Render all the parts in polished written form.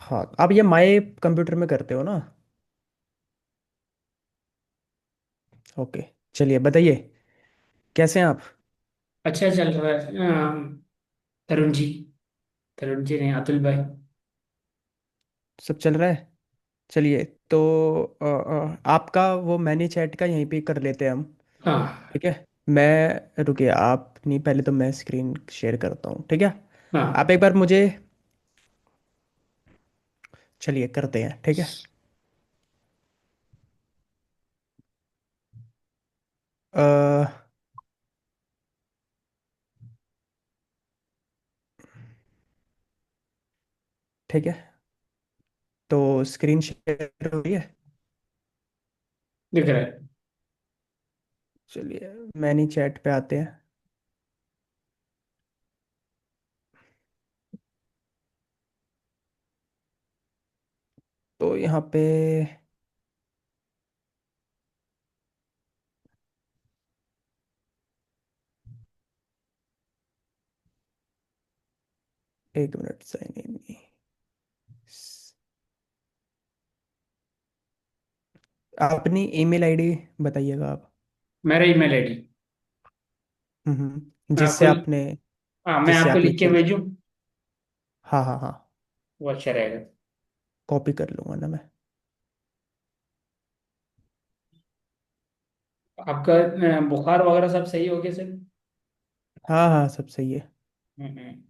हाँ, आप ये माई कंप्यूटर में करते हो ना? ओके। चलिए बताइए, कैसे हैं आप? अच्छा चल रहा है। तरुण जी। तरुण जी नहीं, अतुल भाई। सब चल रहा है। चलिए, तो आपका वो मैनी चैट का यहीं पे कर लेते हैं हम। हाँ। ठीक है। मैं रुकिए, आप नहीं, पहले तो मैं स्क्रीन शेयर करता हूँ, ठीक है? आप हाँ। एक बार मुझे, चलिए करते हैं, ठीक है। अ, ठीक है, तो स्क्रीन शेयर हो रही है। दिख रहा है। चलिए, मैनी चैट पे आते हैं। तो यहाँ पे 1 मिनट, साइन इन नहीं। अपनी ईमेल आईडी बताइएगा आप। मेरा ईमेल आईडी। मैं जिससे आपको आपने, हाँ, मैं जिससे आपको आपने लिख के किया था। भेजूँ। हाँ हाँ हाँ, वो अच्छा रहेगा। कॉपी कर लूंगा ना मैं। आपका बुखार वगैरह सब सही हो गया सर? हाँ हाँ, सब सही है। हम्म।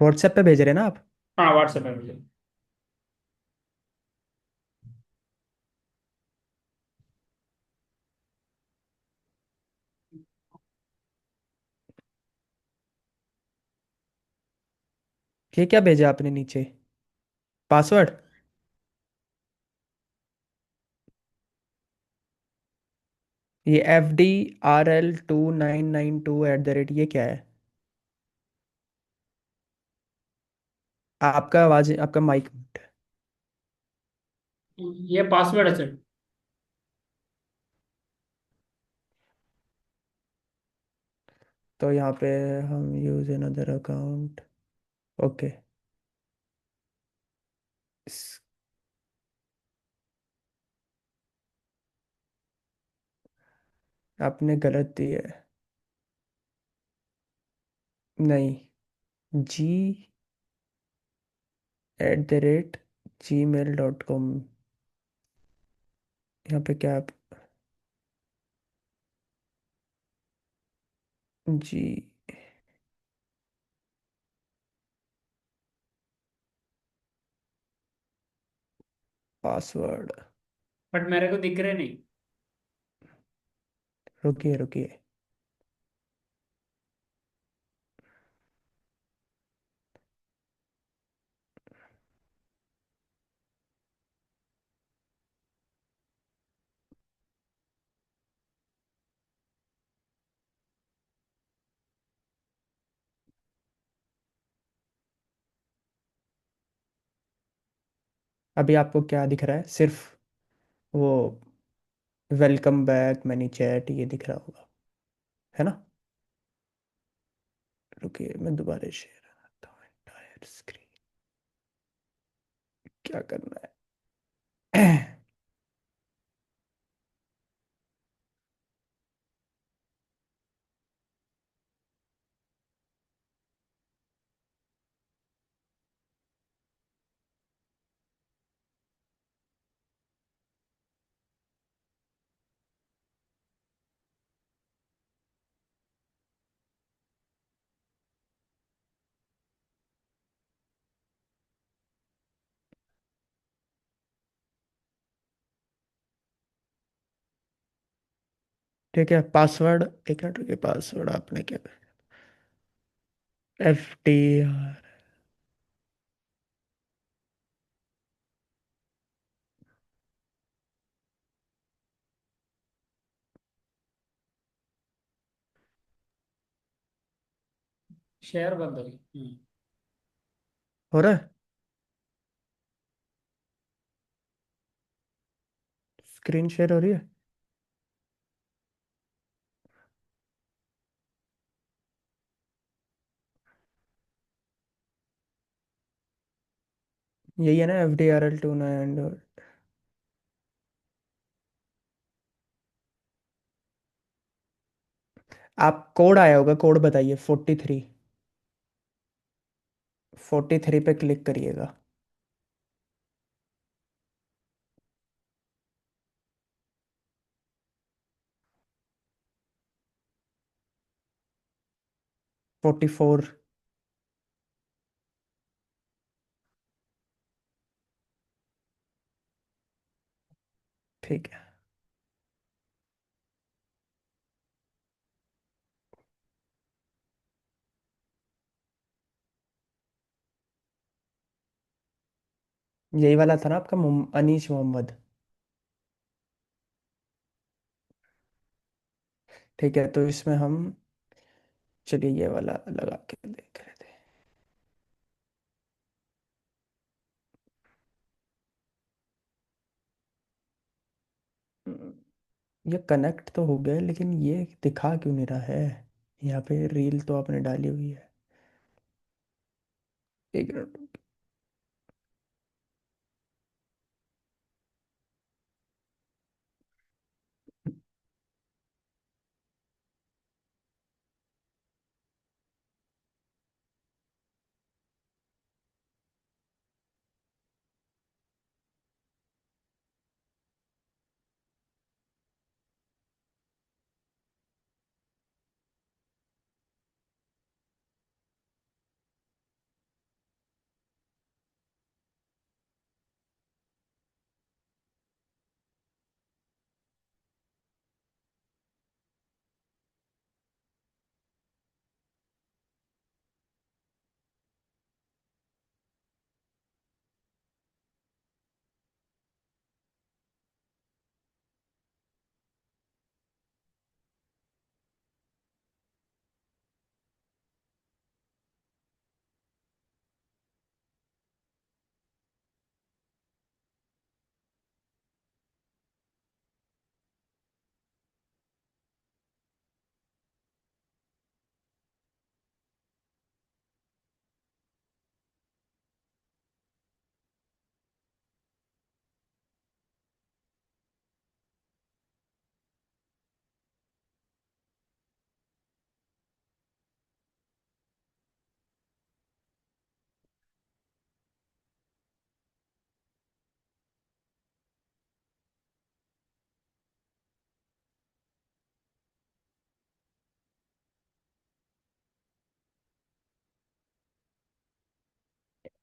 व्हाट्सएप पे भेज रहे हैं ना आप? हाँ, व्हाट्सएप में भेजो। ये क्या भेजा आपने नीचे? पासवर्ड? ये FDRL2992 @ ये क्या है? आपका आवाज, आपका माइक। ये पासवर्ड है सर। तो यहाँ पे हम यूज अनदर अकाउंट। ओके। आपने गलत दी है। नहीं, जी @gmail.com। यहाँ पे क्या आप, जी, पासवर्ड। बट मेरे को दिख रहे नहीं। रुकिए रुकिए। अभी आपको क्या दिख रहा है? सिर्फ वो वेलकम बैक मैनी चैट ये दिख रहा होगा, है ना? रुकिए, मैं दोबारा शेयर करता हूँ एंटायर स्क्रीन। क्या करना है? ठीक है, पासवर्ड। एक मिनट रुकिए, पासवर्ड आपने क्या? FDR। शेयर बंद हो गई। हो रहा है? स्क्रीन शेयर हो रही है? यही है ना, FDRL2 ना एंड? आप कोड आया होगा, कोड बताइए। 43। 43 पे क्लिक करिएगा। 44। ठीक है। यही वाला था ना आपका, अनीश मोहम्मद? ठीक है, तो इसमें हम, चलिए ये वाला लगा के देख रहे थे। हम्म, ये कनेक्ट तो हो गया, लेकिन ये दिखा क्यों नहीं रहा है? यहाँ पे रील तो आपने डाली हुई है। एक मिनट।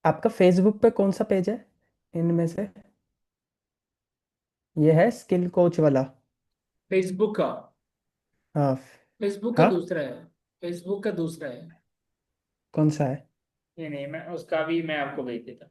आपका फेसबुक पे कौन सा पेज है इनमें से? ये है स्किल कोच वाला? फेसबुक का? हाँ। फेसबुक का हाँ, दूसरा है। फेसबुक का दूसरा है। कौन सा है? नहीं नहीं, मैं उसका भी मैं आपको भेज देता।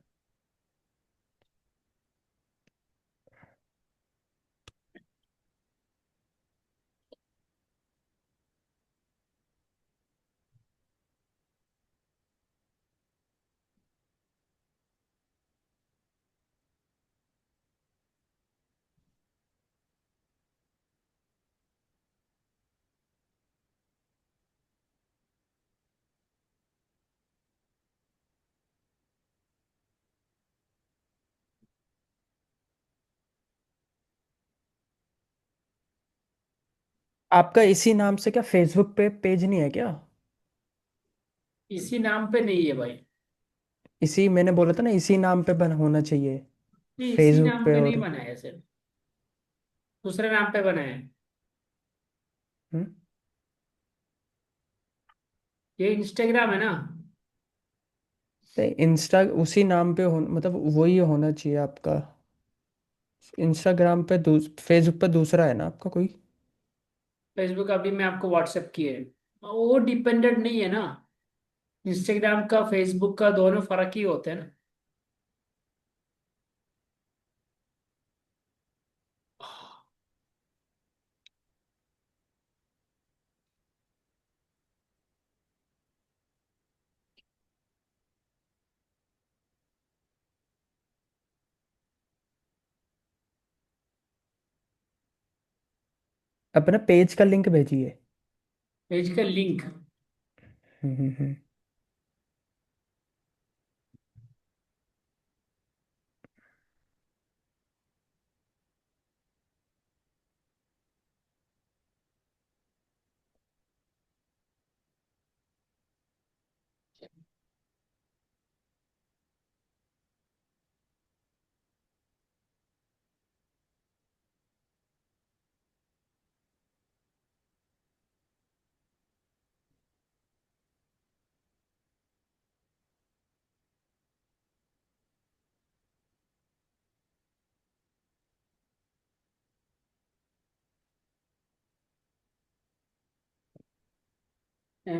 आपका इसी नाम से क्या फेसबुक पे पेज नहीं है क्या? इसी नाम पे नहीं है भाई। इसी मैंने बोला था ना, इसी नाम पे बन होना चाहिए। नहीं, इसी फेसबुक नाम पे पे नहीं और। बना है सिर्फ। दूसरे नाम पे बना है। हम्म, ये इंस्टाग्राम है ना। तो इंस्टा उसी नाम पे हो, मतलब वही होना चाहिए आपका। इंस्टाग्राम पे फेसबुक पे दूसरा है ना आपका कोई? फेसबुक अभी मैं आपको व्हाट्सएप किए। वो डिपेंडेंट नहीं है ना। इंस्टाग्राम का फेसबुक का दोनों फर्क ही होते हैं ना। अपना पेज का लिंक भेजिए। पेज का लिंक। हम्म।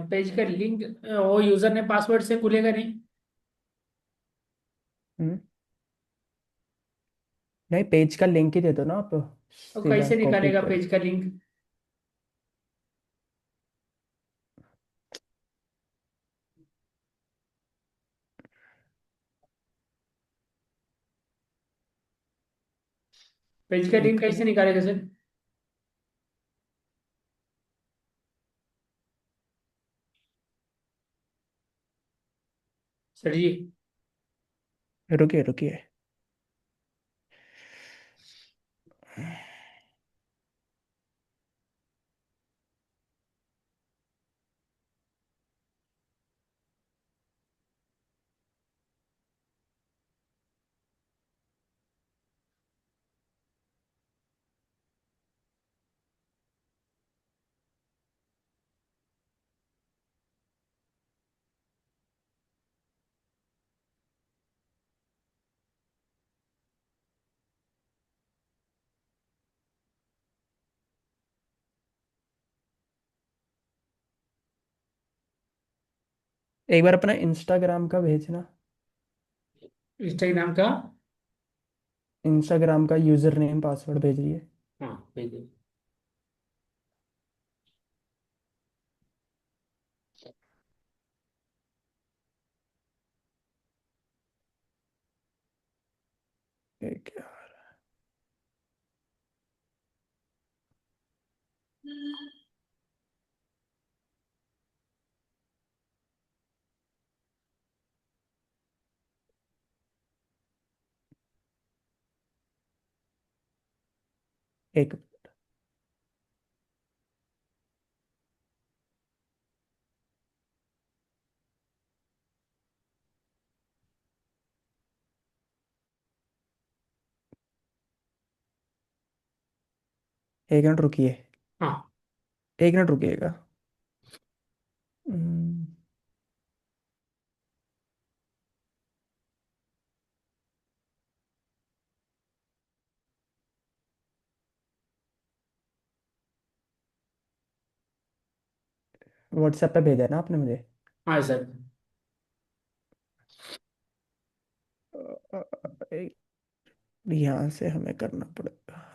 पेज का लिंक। वो यूजर ने पासवर्ड से खुलेगा नहीं? हम्म। नहीं, पेज का लिंक ही दे दो ना आप, तो सीधा कैसे कॉपी निकालेगा कर। पेज का लिंक? पेज का लिंक एक कैसे मिनट। निकालेगा सर? सर जी। रुकिए रुकिए। एक बार अपना इंस्टाग्राम का भेजना। इंस्टाग्राम का? इंस्टाग्राम का यूजर नेम पासवर्ड भेजिए। हाँ, भेज दो। एक एक एक मिनट रुकिए। हाँ। एक मिनट रुकिएगा। व्हाट्सएप पे भेजा ना आपने मुझे? हाँ सर। एक, यहाँ से हमें करना पड़ेगा।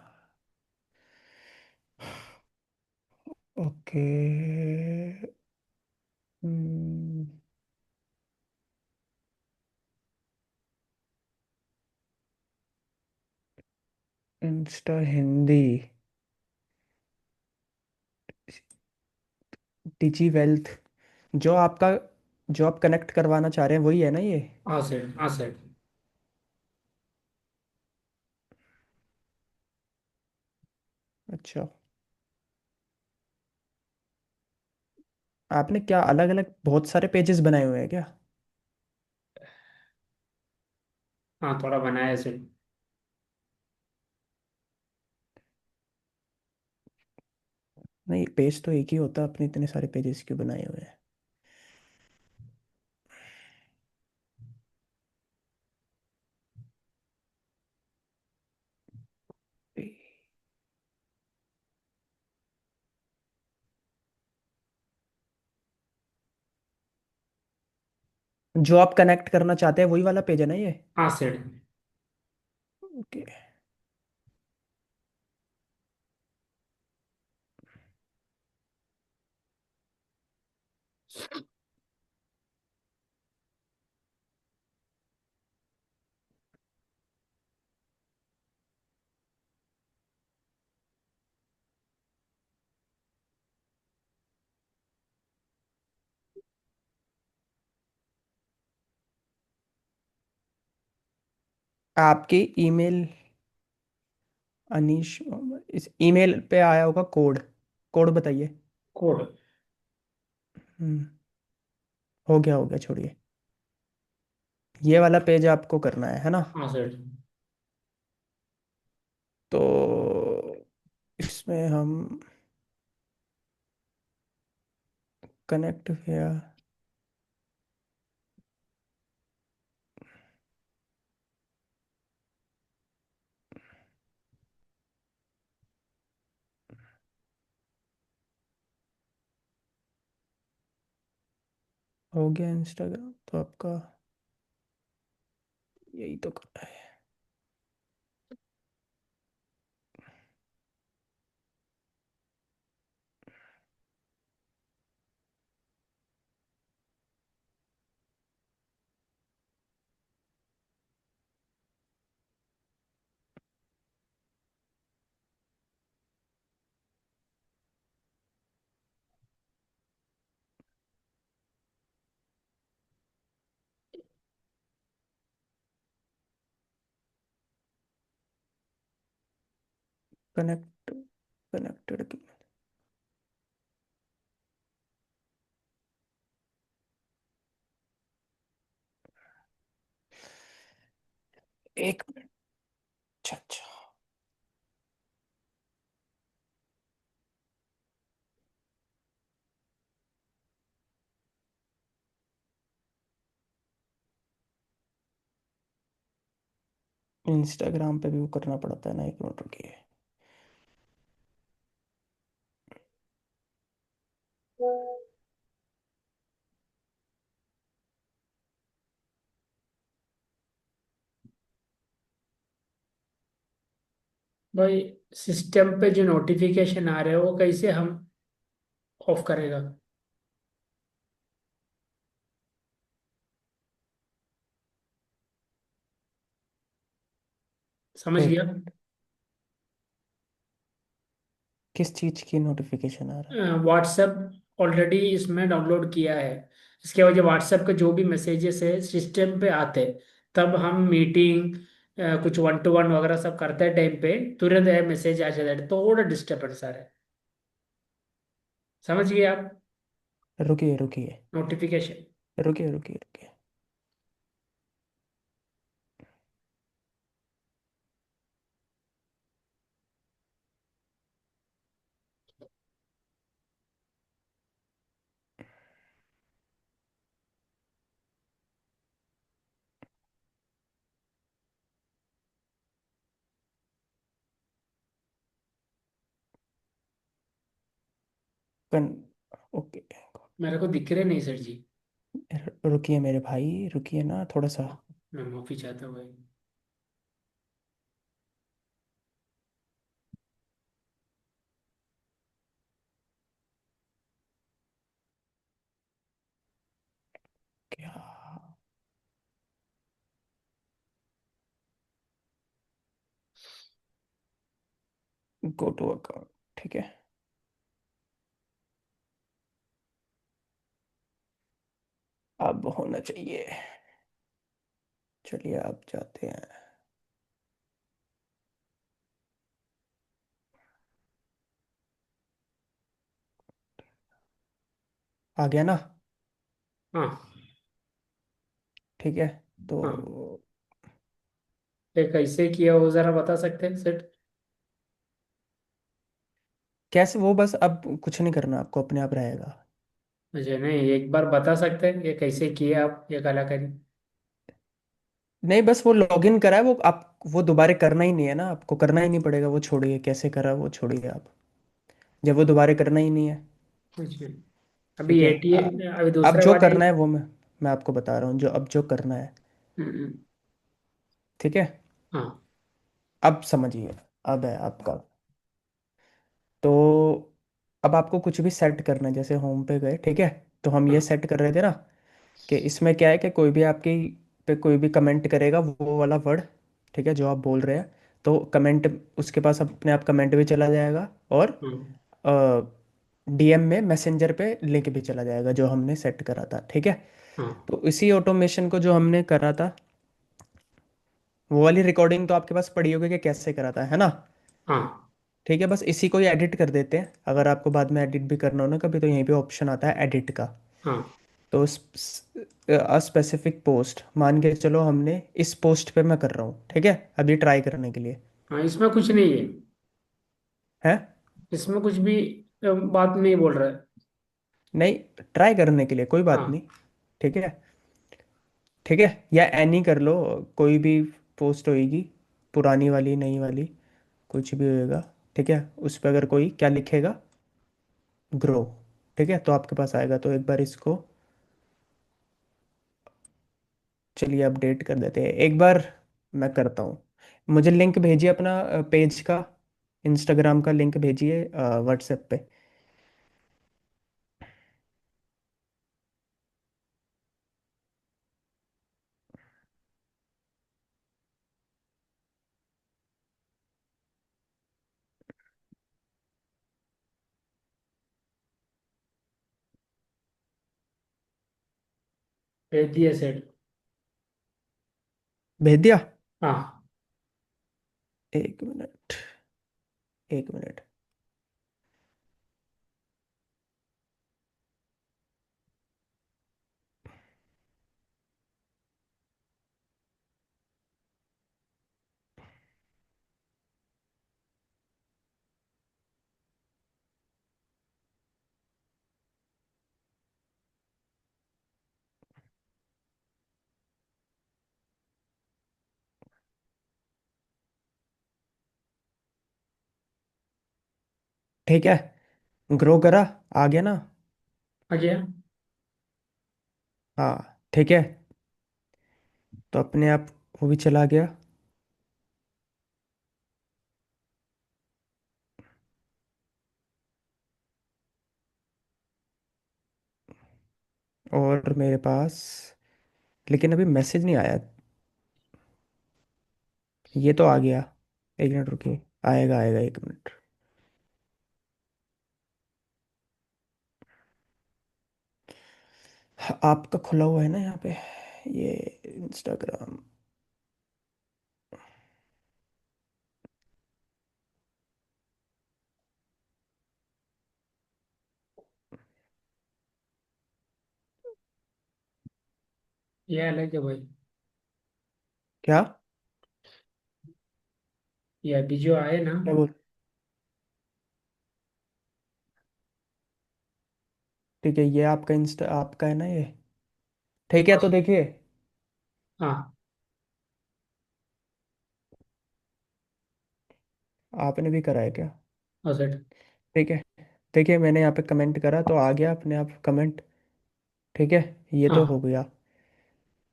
ओके। इंस्टा हिंदी। डिजी वेल्थ। जो आपका, जो आप कनेक्ट करवाना चाह रहे हैं वही है ना ये? हाँ सर, हाँ सर। अच्छा। आपने क्या अलग अलग बहुत सारे पेजेस बनाए हुए हैं क्या? हाँ, थोड़ा बनाया है सर। नहीं, पेज तो एक ही होता है, अपने इतने सारे पेजेस क्यों बनाए हुए हैं? जो आप कनेक्ट करना चाहते हैं वही वाला पेज है ना ये? हाँ सर। ओके। आपकी ईमेल, अनीश, इस ईमेल पे आया होगा कोड। कोड बताइए। कोड। हम्म, हो गया, छोड़िए। ये वाला पेज आपको करना है ना? हाँ सर। तो इसमें हम कनेक्ट किया। हो गया इंस्टाग्राम तो आपका, यही तो करना है। Connect, connected. एक मिनट। अच्छा अच्छा। इंस्टाग्राम पे भी वो करना पड़ता है ना, एक मिनट रुकिए। भाई सिस्टम पे जो नोटिफिकेशन आ रहे हैं वो कैसे हम ऑफ करेगा? समझ एक गया। मिनट, किस चीज़ की नोटिफिकेशन आ रहा है? व्हाट्सएप ऑलरेडी इसमें डाउनलोड किया है। इसके वजह व्हाट्सएप के जो भी मैसेजेस है सिस्टम पे आते हैं, तब हम मीटिंग कुछ वन टू वन वगैरह सब करते हैं टाइम पे तुरंत मैसेज आ जाता है, थोड़ा डिस्टर्बेंस आ रहा है। समझ गए आप? रुकिए रुकिए, नोटिफिकेशन। रुकिए रुकिए रुकिए। कन ओके। मेरे को दिख रहे नहीं सर जी। रुकिए मेरे भाई, रुकिए ना थोड़ा सा। मैं माफी चाहता हूँ भाई। क्या? गो टू अकाउंट, ठीक है। अब होना चाहिए। चलिए आप जाते हैं। आ गया ना? हाँ। ठीक है। तो हाँ, ये कैसे किया वो जरा बता सकते हैं सर? कैसे? वो बस अब कुछ नहीं करना आपको, अपने आप रहेगा। मुझे नहीं, एक बार बता सकते हैं ये कैसे किया आप ये कलाकारी? नहीं, बस वो लॉगिन करा है वो, आप वो दोबारा करना ही नहीं है ना, आपको करना ही नहीं पड़ेगा। वो छोड़िए, कैसे करा वो छोड़िए आप, जब वो दोबारा करना ही नहीं है। अच्छा। अभी ठीक है। एटीएम अभी अब दूसरे जो वाले। करना है वो मैं आपको बता रहा हूँ, जो अब जो करना है। हम्म। ठीक है। हाँ। अब समझिए, अब है आपका। तो अब आपको कुछ भी सेट करना है, जैसे होम पे गए, ठीक है। तो हम ये हाँ। सेट कर रहे थे ना, कि इसमें क्या है कि कोई भी आपकी पे कोई भी कमेंट करेगा वो वाला वर्ड, ठीक है, जो आप बोल रहे हैं, तो कमेंट उसके पास अपने आप कमेंट भी चला जाएगा, और हाँ। डीएम में मैसेंजर पे लिंक भी चला जाएगा, जो हमने सेट करा था, ठीक है। हाँ। तो इसी ऑटोमेशन को जो हमने करा था, वो वाली रिकॉर्डिंग तो आपके पास पड़ी होगी कि कैसे करा था, है ना। हाँ ठीक है, बस इसी को ही एडिट कर देते हैं। अगर आपको बाद में एडिट भी करना हो ना कभी, तो यहीं पे ऑप्शन आता है एडिट का। हाँ तो स्पेसिफिक पोस्ट मान के चलो, हमने इस पोस्ट पे मैं कर रहा हूँ, ठीक है, अभी ट्राई करने के लिए। हाँ, इसमें कुछ नहीं है। है। इसमें कुछ भी बात नहीं बोल रहा है। नहीं, ट्राई करने के लिए कोई बात नहीं। हाँ ठीक है। ठीक है, या एनी कर लो, कोई भी पोस्ट होएगी, पुरानी वाली नई वाली, कुछ भी होएगा। ठीक है, उस पर अगर कोई क्या लिखेगा, ग्रो, ठीक है, तो आपके पास आएगा। तो एक बार इसको चलिए अपडेट कर देते हैं एक बार। मैं करता हूँ। मुझे लिंक भेजिए अपना पेज का, इंस्टाग्राम का लिंक भेजिए व्हाट्सएप पे। भेज दिया सेट। भेज दिया। हाँ। एक मिनट, एक मिनट। ठीक है, ग्रो करा, आ गया ना। आ गया। हाँ ठीक है, तो अपने आप वो भी चला गया। और मेरे पास लेकिन अभी मैसेज नहीं आया। ये तो आ गया। एक मिनट रुकिए, आएगा आएगा, एक मिनट। हाँ, आपका खुला हुआ है ना यहाँ पे, ये इंस्टाग्राम। ये अलग है भाई। क्या ये अभी जो आए ना। क्या बोल। ठीक है, ये आपका इंस्टा आपका है ना ये। ठीक है, तो देखिए, हाँ। आपने भी करा है क्या। हाँ सेट। ठीक है, देखिए मैंने यहाँ पे कमेंट करा तो आ गया अपने आप कमेंट। ठीक है, ये तो हो हाँ। गया।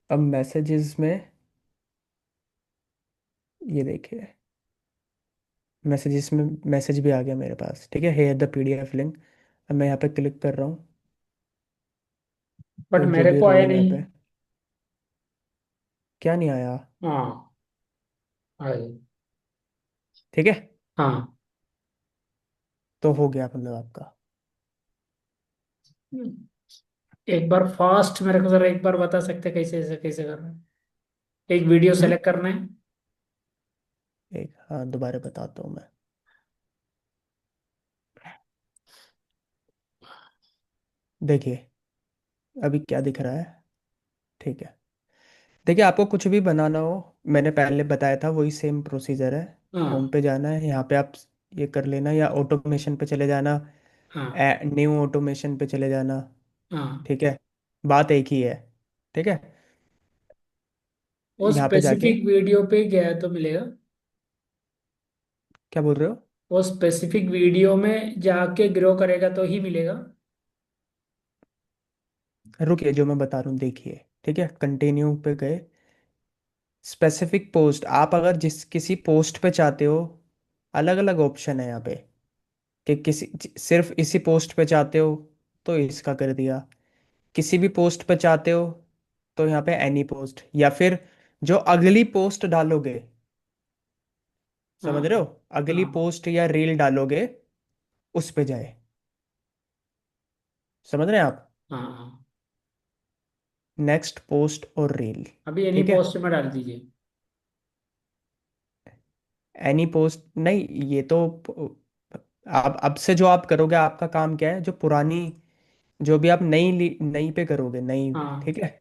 अब मैसेजेस में ये देखिए, मैसेजेस में मैसेज भी आ गया मेरे पास। ठीक है, हेयर द पीडीएफ लिंक। अब मैं यहाँ पे क्लिक कर रहा हूँ, बट तो जो मेरे भी को आया रोल नहीं। ऐप है। क्या नहीं आया। हाँ। आए। ठीक है, हाँ। तो हो गया मतलब आपका। एक बार फास्ट मेरे को जरा एक बार बता सकते कैसे ऐसे कैसे करना है। एक वीडियो हम्म। सेलेक्ट करना है। एक, हाँ दोबारा बताता हूँ मैं। देखिए अभी क्या दिख रहा है। ठीक है, देखिए आपको कुछ भी बनाना हो, मैंने पहले बताया था वही सेम प्रोसीजर है। होम हाँ। पे जाना है, यहाँ पे आप ये कर लेना, या ऑटोमेशन पे चले जाना, हाँ। न्यू ऑटोमेशन पे चले जाना। हाँ। ठीक है, बात एक ही है। ठीक है, वो यहाँ पे जाके, स्पेसिफिक वीडियो पे गया तो मिलेगा। क्या बोल रहे हो। वो स्पेसिफिक वीडियो में जाके ग्रो करेगा तो ही मिलेगा। रुकिए, जो मैं बता रहा हूँ देखिए। ठीक है, कंटिन्यू पे गए, स्पेसिफिक पोस्ट, आप अगर जिस किसी पोस्ट पे चाहते हो, अलग अलग ऑप्शन है यहाँ पे, कि किसी सिर्फ इसी पोस्ट पे चाहते हो तो इसका कर दिया, किसी भी पोस्ट पे चाहते हो तो यहाँ पे एनी पोस्ट, या फिर जो अगली पोस्ट डालोगे, समझ हाँ। रहे हो, अगली हाँ। पोस्ट या रील डालोगे उस पे जाए। समझ रहे हैं आप। हाँ। हाँ। नेक्स्ट पोस्ट और रील। अभी एनी ठीक है, पोस्ट में डाल दीजिए। एनी पोस्ट नहीं, ये तो आप अब से जो आप करोगे, आपका काम क्या है, जो पुरानी, जो भी आप नई पे करोगे, नई, हाँ ठीक है,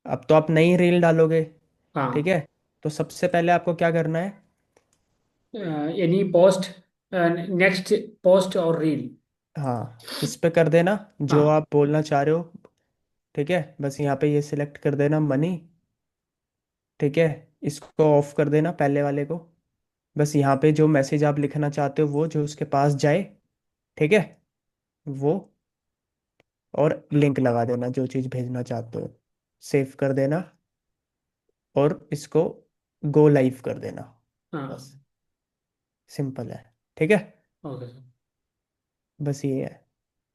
अब तो आप नई रील डालोगे, ठीक हाँ। है, तो सबसे पहले आपको क्या करना है, एनी पोस्ट, नेक्स्ट पोस्ट और रील। हाँ इस पे कर देना जो हाँ आप बोलना चाह रहे हो, ठीक है, बस यहाँ पे ये सिलेक्ट कर देना मनी, ठीक है, इसको ऑफ कर देना पहले वाले को, बस यहाँ पे जो मैसेज आप लिखना चाहते हो वो जो उसके पास जाए, ठीक है, वो, और लिंक लगा देना जो चीज़ भेजना चाहते हो, सेव कर देना, और इसको गो लाइव कर देना, हाँ। बस, सिंपल है, ठीक है, ओके सर। बस ये है।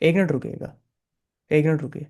एक मिनट रुकिएगा, एक मिनट रुकिए।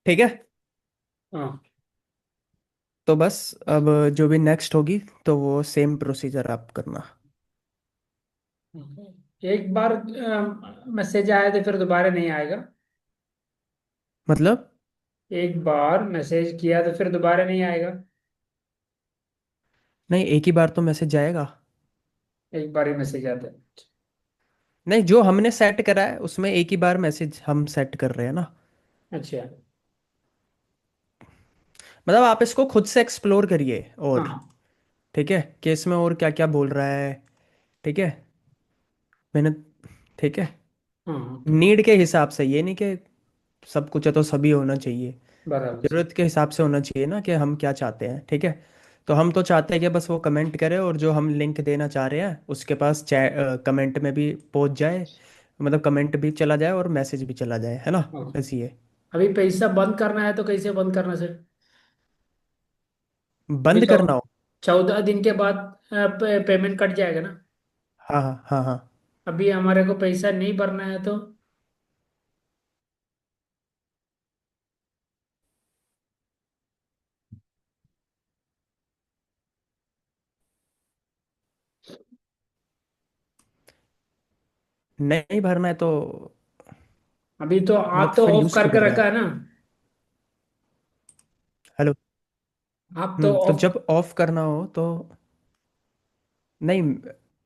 ठीक है, हाँ। तो बस अब जो भी नेक्स्ट होगी तो वो सेम प्रोसीजर आप करना। एक बार मैसेज आया तो फिर दोबारा नहीं आएगा? मतलब, एक बार मैसेज किया तो फिर दोबारा नहीं आएगा? नहीं एक ही बार तो मैसेज जाएगा। एक बार ही मैसेज आता है? नहीं, जो हमने सेट करा है उसमें एक ही बार मैसेज हम सेट कर रहे हैं ना। अच्छा। मतलब आप इसको खुद से एक्सप्लोर करिए, और हाँ ठीक है, कि इसमें और क्या क्या बोल रहा है, ठीक है, मैंने, ठीक है, हाँ हाँ, ठीक। नीड के हिसाब से, ये नहीं कि सब कुछ है तो सभी होना चाहिए, बराबर सर। ज़रूरत के हिसाब से होना चाहिए ना, कि हम क्या चाहते हैं, ठीक है, तो हम तो चाहते हैं कि बस वो कमेंट करे और जो हम लिंक देना चाह रहे हैं उसके पास चैट कमेंट में भी पहुंच जाए, मतलब कमेंट भी चला जाए और मैसेज भी चला जाए, है ना, हाँ। बस ये। अभी पैसा बंद करना है तो कैसे बंद करना सर? अभी बंद करना हो, 14 दिन के बाद पेमेंट कट जाएगा ना? हाँ हाँ हाँ हाँ, अभी हमारे को पैसा नहीं भरना है तो? नहीं भरना है तो, अभी तो मतलब आप तो फिर ऑफ यूज़ क्यों करके कर रहे रखा हैं। है ना? हेलो, आप तो तो ऑफ। जब ऑफ करना हो तो, नहीं,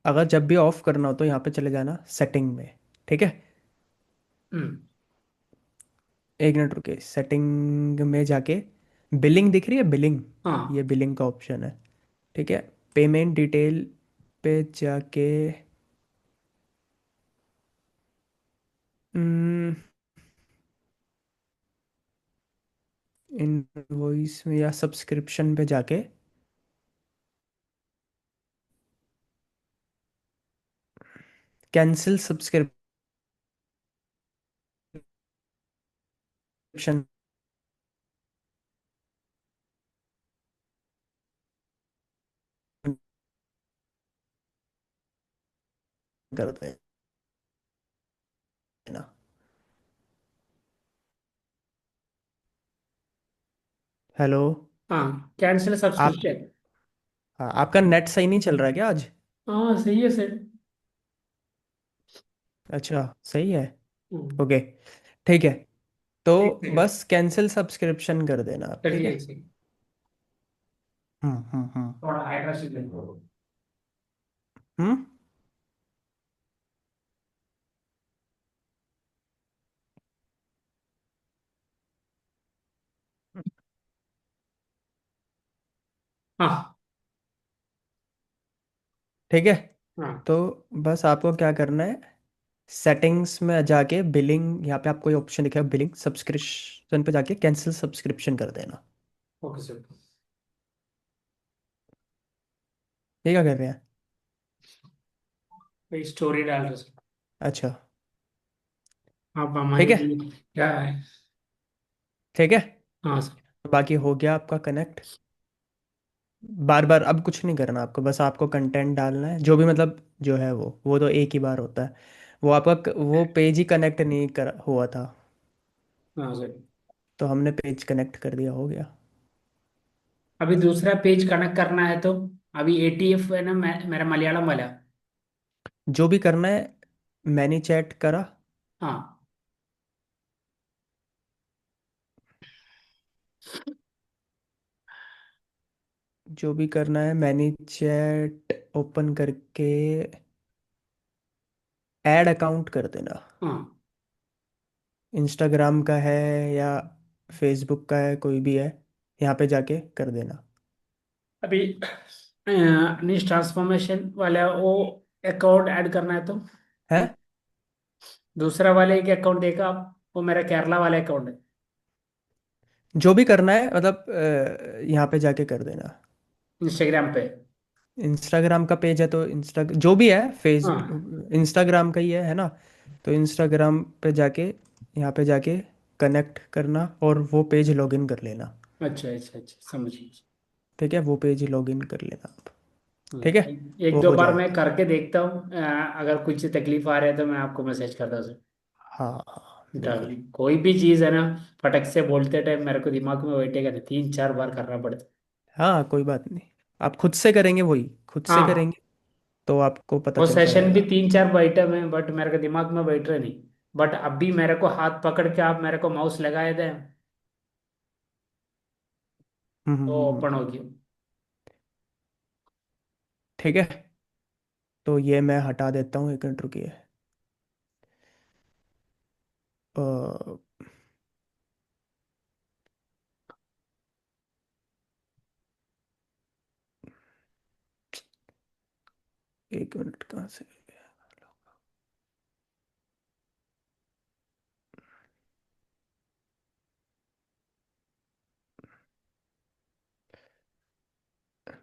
अगर जब भी ऑफ करना हो तो यहाँ पे चले जाना सेटिंग में, ठीक है, हम्म। एक मिनट रुके, सेटिंग में जाके बिलिंग दिख रही है, बिलिंग, ये हाँ बिलिंग का ऑप्शन है, ठीक है, पेमेंट डिटेल पे जाके, इनवॉइस में या सब्सक्रिप्शन पे जाके, कैंसिल सब्सक्रिप्शन कर देना। हेलो। हाँ, कैंसिल आप, सब्सक्रिप्शन। हाँ, आपका नेट सही नहीं चल रहा है क्या आज? हाँ सही है सर। अच्छा, सही है। हम्म, ओके, ठीक है। तो एक सेकंड। बस कैंसिल सब्सक्रिप्शन कर देना आप, ठीक चलिए है। एक सेकंड। हम्म। थोड़ा हाइड्रेशन। हम्म। हाँ ठीक है। हाँ। तो बस आपको क्या करना है, सेटिंग्स में जाके बिलिंग, यहाँ पे आपको ये ऑप्शन दिखेगा बिलिंग सब्सक्रिप्शन पे जाके कैंसिल सब्सक्रिप्शन कर देना। Okay sir. ये क्या कर रहे हैं? भाई स्टोरी डाल रहे सर। अच्छा, आप हमारे ठीक है। लिए क्या है। ठीक है, हाँ सर। बाकी हो गया आपका कनेक्ट। बार बार अब कुछ नहीं करना आपको, बस आपको कंटेंट डालना है जो भी, मतलब जो है वो तो एक ही बार होता है। वो आपका वो पेज ही कनेक्ट नहीं कर हुआ था, हाँ सर। तो हमने पेज कनेक्ट कर दिया, हो गया। अभी दूसरा पेज कनेक्ट करना है तो अभी एटीएफ है ना, मेरा मलयालम वाला। जो भी करना है, मैंने चैट करा। हाँ। जो भी करना है मैंने चैट ओपन करके ऐड अकाउंट कर देना। हाँ। इंस्टाग्राम का है या फेसबुक का है, कोई भी है, यहाँ पे जाके कर देना। अभी निश ट्रांसफॉर्मेशन वाला वो अकाउंट ऐड करना है तो है, दूसरा वाले के अकाउंट देखा आप, वो मेरा केरला वाला अकाउंट है। जो भी करना है मतलब यहाँ पे जाके कर देना। इंस्टाग्राम पे। इंस्टाग्राम का पेज है तो इंस्टा जो भी है, फेस हाँ। इंस्टाग्राम का ही है ना। तो इंस्टाग्राम पे जाके, यहाँ पे जाके कनेक्ट करना और वो पेज लॉगिन कर लेना। अच्छा अच्छा अच्छा, समझिए। ठीक है, वो पेज लॉगिन कर लेना आप। ठीक है, एक वो दो हो बार मैं जाएगा। करके देखता हूँ, अगर कुछ तकलीफ आ रहा है तो मैं आपको मैसेज करता हूँ सर। हाँ हाँ, बिल्कुल। डालिए कोई भी चीज़ है ना, फटक से बोलते टाइम मेरे को दिमाग में बैठेगा नहीं, 3 4 बार करना पड़ता। हाँ, कोई बात नहीं। आप खुद से करेंगे, वही खुद से हाँ। करेंगे तो आपको पता वो चलता सेशन भी रहेगा। 3 4 बैठे में, बट मेरे को दिमाग में बैठ रहे नहीं। बट अभी मेरे को हाथ पकड़ के आप मेरे को माउस लगाए दें तो हम्म। ओपन हो गया। ठीक है, तो ये मैं हटा देता हूँ, एक मिनट रुकिए। अ, एक मिनट, कहाँ से?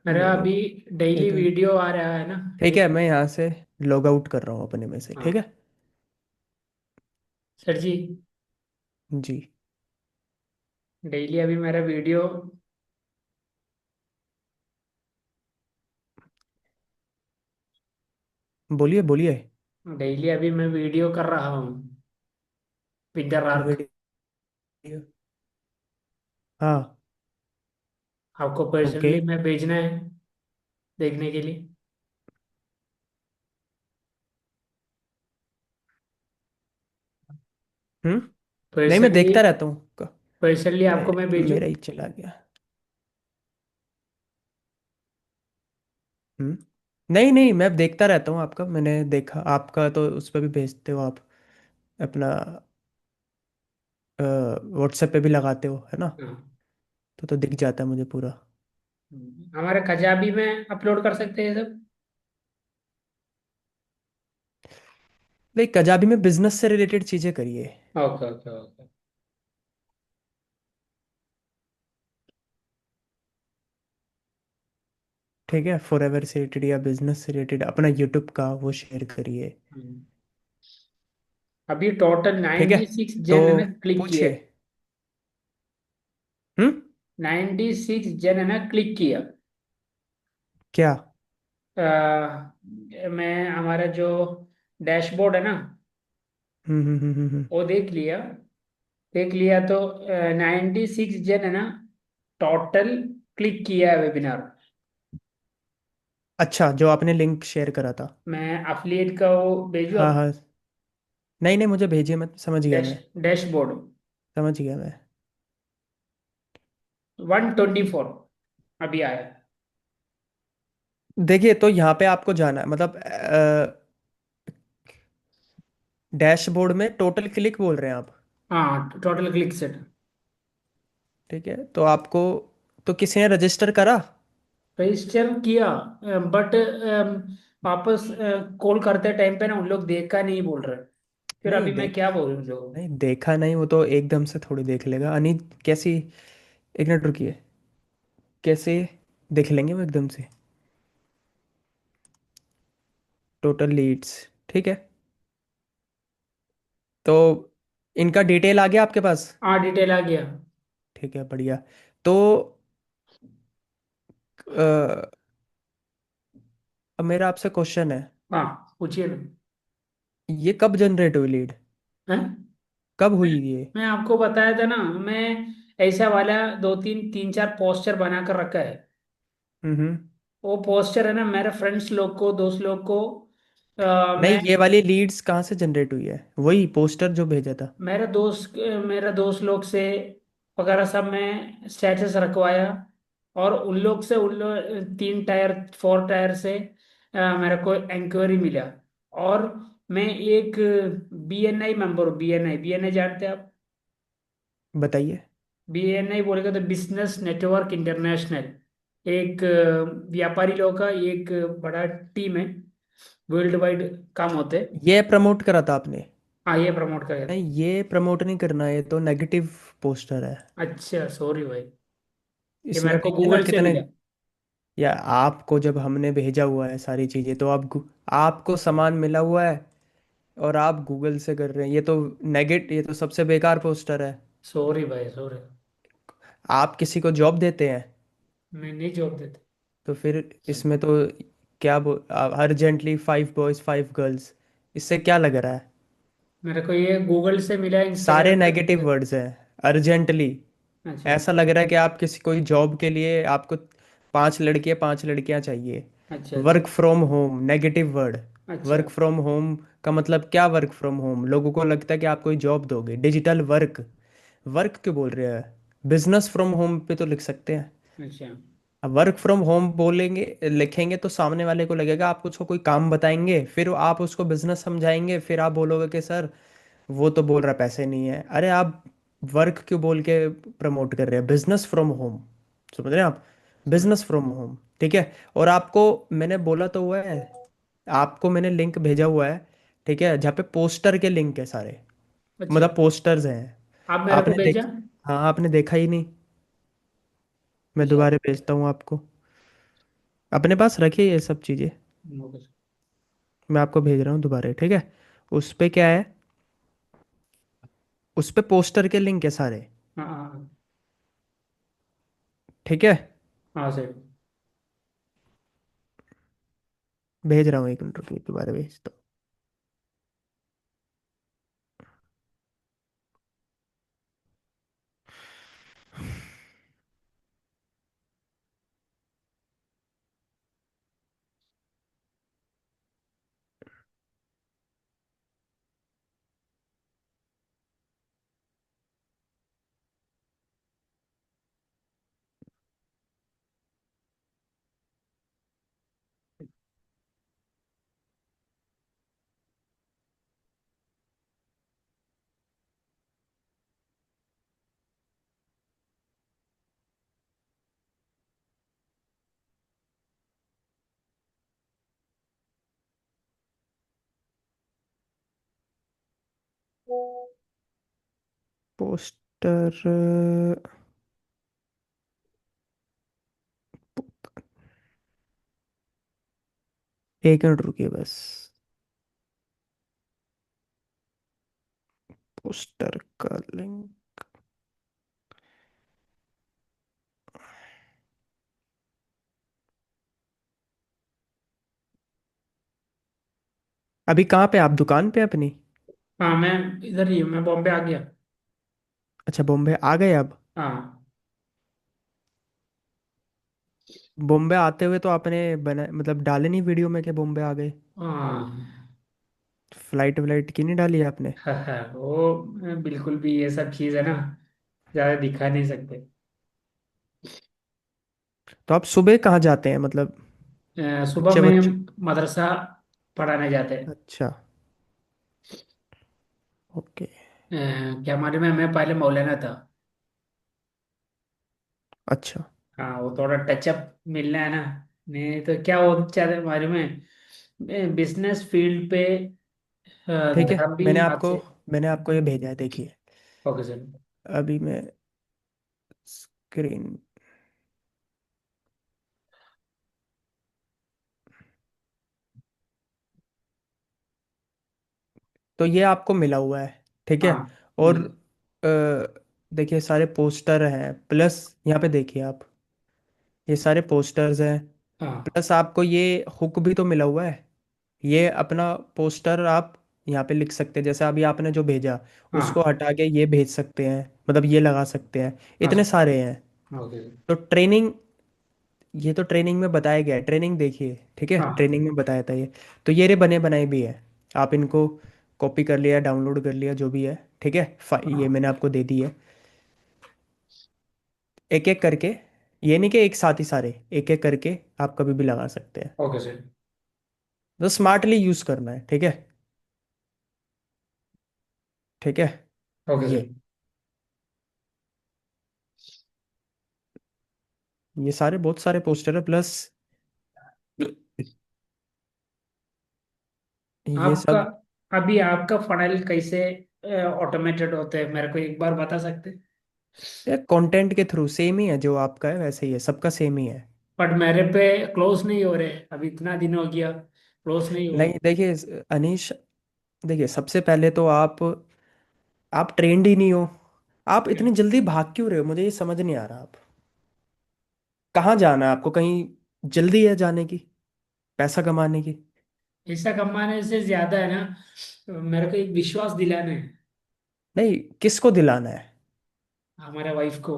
मेरा लॉग अभी आउट, डेली एक मिनट। वीडियो आ रहा है ना। ठीक है, मैं यहाँ से लॉग आउट कर रहा हूँ अपने में से, ठीक हाँ है। सर जी। जी, डेली अभी मेरा वीडियो, बोलिए बोलिए। डेली अभी मैं वीडियो कर रहा हूँ, पिक्चर आर्क। वीडियो, हाँ। आपको ओके। पर्सनली मैं भेजना है देखने के लिए। हम्म। नहीं, मैं पर्सनली, देखता रहता हूँ पर्सनली अरे, आपको मैं भेजूँ। मेरा ही चला गया। हम्म। नहीं नहीं, मैं देखता रहता हूँ आपका, मैंने देखा आपका, तो उस पर भी भेजते हो आप अपना, व्हाट्सएप पे भी लगाते हो है ना। हाँ। तो दिख जाता है मुझे पूरा। हमारे खजाबी में अपलोड कर सकते हैं सब। नहीं, कजाबी में बिजनेस से रिलेटेड चीज़ें करिए। Okay okay okay. ठीक है, फॉरएवर से रिलेटेड या बिजनेस से रिलेटेड अपना यूट्यूब का वो शेयर करिए। अभी टोटल ठीक है, 96 तो जन है ना क्लिक किया। पूछिए। हम्म। 96 जन है ना क्लिक किया। क्या? मैं हमारा जो डैशबोर्ड है ना, हम्म। वो देख लिया। देख लिया तो 96 जन है ना टोटल क्लिक किया है वेबिनार। अच्छा, जो आपने लिंक शेयर करा था। मैं अफिलिएट का वो भेजू हाँ आप। हाँ। नहीं नहीं, मुझे भेजिए, मैं समझ गया मैं। डैशबोर्ड समझ गया मैं। 124 अभी आया। देखिए, तो यहाँ पे आपको जाना है, मतलब डैशबोर्ड में टोटल क्लिक बोल रहे हैं आप। हाँ टोटल क्लिक सेट। ठीक है, तो आपको, तो किसी ने रजिस्टर करा? रजिस्टर किया बट वापस कॉल करते टाइम पे ना उन लोग देखा नहीं बोल रहे। फिर नहीं अभी मैं क्या बोलूँ उन लोगों को? नहीं, देखा नहीं, वो तो एकदम से थोड़ी देख लेगा अनी। कैसी? एक मिनट रुकिए। कैसे देख लेंगे वो एकदम से? Total leads. ठीक है, तो इनका डिटेल आ गया आपके पास? हाँ डिटेल आ गया। ठीक है, बढ़िया। तो अ, अब मेरा आपसे क्वेश्चन है, हाँ पूछिए ना। ये कब जनरेट हुई लीड? हैं? कब मैं हुई ये? मैं आपको बताया था ना, मैं ऐसा वाला दो तीन तीन चार पोस्टर बना कर रखा है। हम्म। वो पोस्टर है ना मेरे फ्रेंड्स लोग को, दोस्त लोग को नहीं, मैं, ये वाली लीड्स कहाँ से जनरेट हुई है? वही पोस्टर जो भेजा था। मेरे दोस्त लोग से वगैरह सब मैं स्टेटस रखवाया। और उन लोग से, उन लोग 3 टायर 4 टायर से मेरे को इंक्वायरी मिला। और मैं एक BNI मेंबर हूँ। BNI जानते हैं आप? बताइए। BNI बोलेगा तो बिजनेस नेटवर्क इंटरनेशनल। एक व्यापारी लोगों का एक बड़ा टीम है, वर्ल्ड वाइड काम होते। ये प्रमोट करा था आपने? हाँ ये प्रमोट करेगा। नहीं, ये प्रमोट नहीं करना, ये तो नेगेटिव पोस्टर है। अच्छा सॉरी भाई, ये इसमें मेरे को देखिए ना गूगल से कितने, मिला। या आपको जब हमने भेजा हुआ है सारी चीज़ें, तो आपको सामान मिला हुआ है, और आप गूगल से कर रहे हैं, ये तो सबसे बेकार पोस्टर है। सॉरी भाई सॉरी। आप किसी को जॉब देते हैं, मैं नहीं जॉब देता। तो फिर इसमें तो क्या अर्जेंटली 5 बॉयज 5 गर्ल्स, इससे क्या लग रहा है? मेरे को ये गूगल से मिला, सारे इंस्टाग्राम पे नेगेटिव मिला। वर्ड्स हैं। अर्जेंटली, अच्छा ऐसा लग रहा है कि आप किसी कोई जॉब के लिए, आपको 5 लड़के 5 लड़कियां चाहिए। अच्छा अच्छा। Work from home, negative word. अच्छा वर्क फ्रॉम होम का मतलब क्या? वर्क फ्रॉम होम लोगों को लगता है कि आप कोई जॉब दोगे। डिजिटल वर्क, वर्क क्यों बोल रहे हैं? बिजनेस फ्रॉम होम पे तो लिख सकते हैं। अच्छा। अब वर्क फ्रॉम होम बोलेंगे, लिखेंगे, तो सामने वाले को लगेगा आप उसको कोई काम बताएंगे, फिर आप उसको बिजनेस समझाएंगे, फिर आप बोलोगे कि सर वो तो बोल रहा पैसे नहीं है। अरे आप वर्क क्यों बोल के प्रमोट कर रहे हैं? बिजनेस फ्रॉम होम, समझ रहे हैं आप? समझ। बिजनेस फ्रॉम होम, ठीक है। और आपको मैंने बोला तो हुआ है, आपको मैंने लिंक भेजा हुआ है, ठीक है, जहाँ पे पोस्टर के लिंक है सारे, अच्छा मतलब पोस्टर्स हैं। आप मेरे को आपने भेजा। देख, हाँ, आपने देखा ही नहीं। मैं अच्छा। दोबारा भेजता हूँ आपको। अपने पास रखिए ये सब चीज़ें। ओके। मैं आपको भेज रहा हूँ दोबारा, ठीक है। उस पे क्या है? उस पे पोस्टर के लिंक है सारे, हाँ हाँ ठीक है। हाँ सर। भेज रहा हूँ, 1 मिनट रुकिए, दोबारा भेजता हूँ। पोस्टर, 1 मिनट रुकिए बस। पोस्टर का लिंक, अभी कहाँ पे आप, दुकान पे अपनी? हाँ मैं इधर ही हूँ, मैं बॉम्बे आ गया। अच्छा, बॉम्बे आ गए अब। हाँ। बॉम्बे आते हुए तो आपने बना मतलब डाले नहीं वीडियो में कि बॉम्बे आ गए? हाँ। फ्लाइट व्लाइट की नहीं डाली आपने? वो बिल्कुल भी ये सब चीज़ है ना, ज़्यादा दिखा नहीं सकते। तो आप सुबह कहाँ जाते हैं मतलब? सुबह बच्चे में बच्चों। मदरसा पढ़ाने जाते हैं। अच्छा। ओके। क्या मालूम है, मैं पहले मौलाना था। अच्छा। हाँ वो थोड़ा टचअप मिलना है ना। नहीं तो क्या वो चाहते मालूम है, बिजनेस फील्ड पे ठीक है, धर्म भी हाथ से। मैंने आपको ये भेजा है, देखिए। Okay sir. अभी मैं स्क्रीन। तो ये आपको मिला हुआ है, ठीक है। हाँ और मिल। देखिए सारे पोस्टर हैं, प्लस यहाँ पे देखिए आप, ये सारे पोस्टर्स हैं। हाँ प्लस आपको ये हुक भी तो मिला हुआ है। ये अपना पोस्टर आप यहाँ पे लिख सकते हैं, जैसे अभी आपने जो भेजा उसको हाँ हटा के ये भेज सकते हैं, मतलब ये लगा सकते हैं। हाँ इतने सर। सारे हैं। ओके। तो ट्रेनिंग, ये तो ट्रेनिंग में बताया गया है, ट्रेनिंग देखिए, ठीक है, हाँ ट्रेनिंग में बताया था ये। तो ये रे बने बनाए भी है। आप इनको कॉपी कर लिया, डाउनलोड कर लिया, जो भी है, ठीक है। ये हाँ। मैंने आपको दे दी है, एक एक करके। ये नहीं कि एक साथ ही सारे, एक एक करके आप कभी भी लगा सकते हैं। Okay sir. तो स्मार्टली यूज करना है, ठीक है। ठीक है। ओके ये सर। ये सारे बहुत सारे पोस्टर है, प्लस ये आपका सब। अभी आपका फनल कैसे ऑटोमेटेड होते हैं, मेरे को एक बार बता सकते हैं? ये कंटेंट के थ्रू सेम ही है, जो आपका है वैसे ही है, सबका सेम ही है। बट मेरे पे क्लोज नहीं हो रहे, अभी इतना दिन हो गया क्लोज नहीं हुआ। नहीं देखिए अनीश, देखिए सबसे पहले तो आप ट्रेंड ही नहीं हो। आप इतनी जल्दी भाग क्यों रहे हो, मुझे ये समझ नहीं आ रहा। आप कहाँ जाना है आपको, कहीं जल्दी है जाने की, पैसा कमाने की? पैसा कमाने से ज्यादा है ना, मेरे को एक विश्वास दिलाना है नहीं, किसको दिलाना है? हमारे वाइफ को।